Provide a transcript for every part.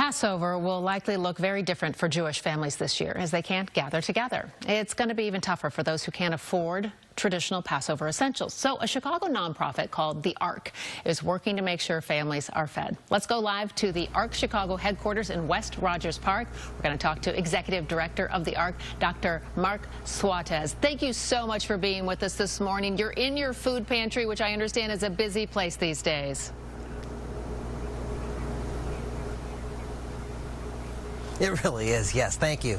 Passover will likely look very different for Jewish families this year as they can't gather together. It's going to be even tougher for those who can't afford traditional Passover essentials. So a Chicago nonprofit called the ARK is working to make sure families are fed. Let's go live to the ARK Chicago headquarters in West Rogers Park. We're going to talk to Executive Director of the ARK, Dr. Marc Swatez. Thank you so much for being with us this morning. You're in your food pantry, which I understand is a busy place these days. It really is, yes. Thank you.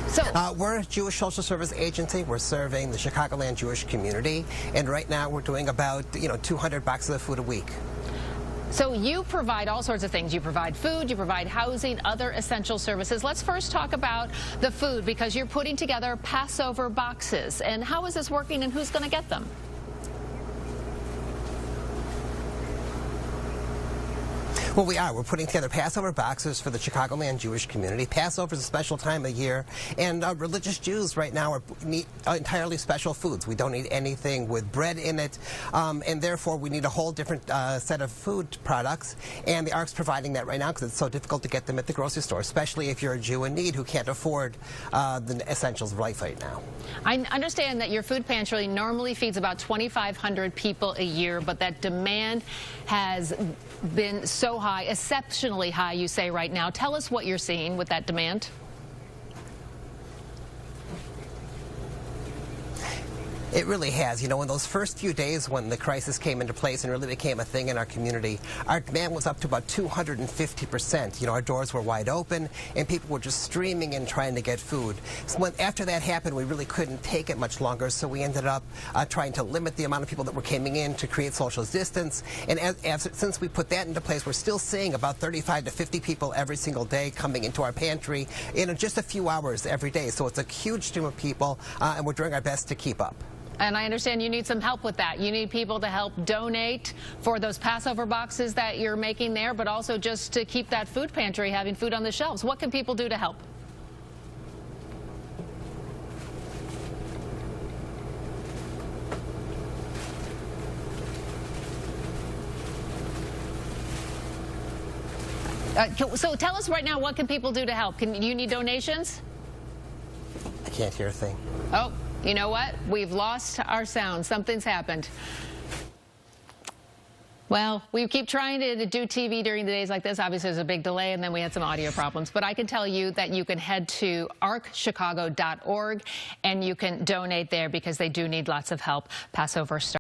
So we're a Jewish social service agency. We're serving the Chicagoland Jewish community, and right now we're doing about 200 boxes of food a week. So you provide all sorts of things. You provide food, you provide housing, other essential services. Let's first talk about the food, because you're putting together Passover boxes. And how is this working, and who's going to get them? Well, we are. We're putting together Passover boxes for the Chicagoland Jewish community. Passover is a special time of year, and religious Jews right now need entirely special foods. We don't need anything with bread in it, and therefore we need a whole different set of food products, and the ARK's providing that right now because it's so difficult to get them at the grocery store, especially if you're a Jew in need who can't afford the essentials of life right now. I understand that your food pantry normally feeds about 2,500 people a year, but that demand has been so high, exceptionally high, you say right now. Tell us what you're seeing with that demand. It really has. You know, in those first few days when the crisis came into place and really became a thing in our community, our demand was up to about 250%. You know, our doors were wide open and people were just streaming in trying to get food. So after that happened, we really couldn't take it much longer, so we ended up trying to limit the amount of people that were coming in to create social distance. And since we put that into place, we're still seeing about 35 to 50 people every single day coming into our pantry in just a few hours every day. So it's a huge stream of people, and we're doing our best to keep up. And I understand you need some help with that. You need people to help donate for those Passover boxes that you're making there, but also just to keep that food pantry having food on the shelves. What can people do to help? So tell us right now, what can people do to help? You need donations? I can't hear a thing. Oh. You know what? We've lost our sound. Something's happened. Well, we keep trying to do TV during the days like this. Obviously, there's a big delay, and then we had some audio problems. But I can tell you that you can head to arkchicago.org, and you can donate there because they do need lots of help. Passover starts.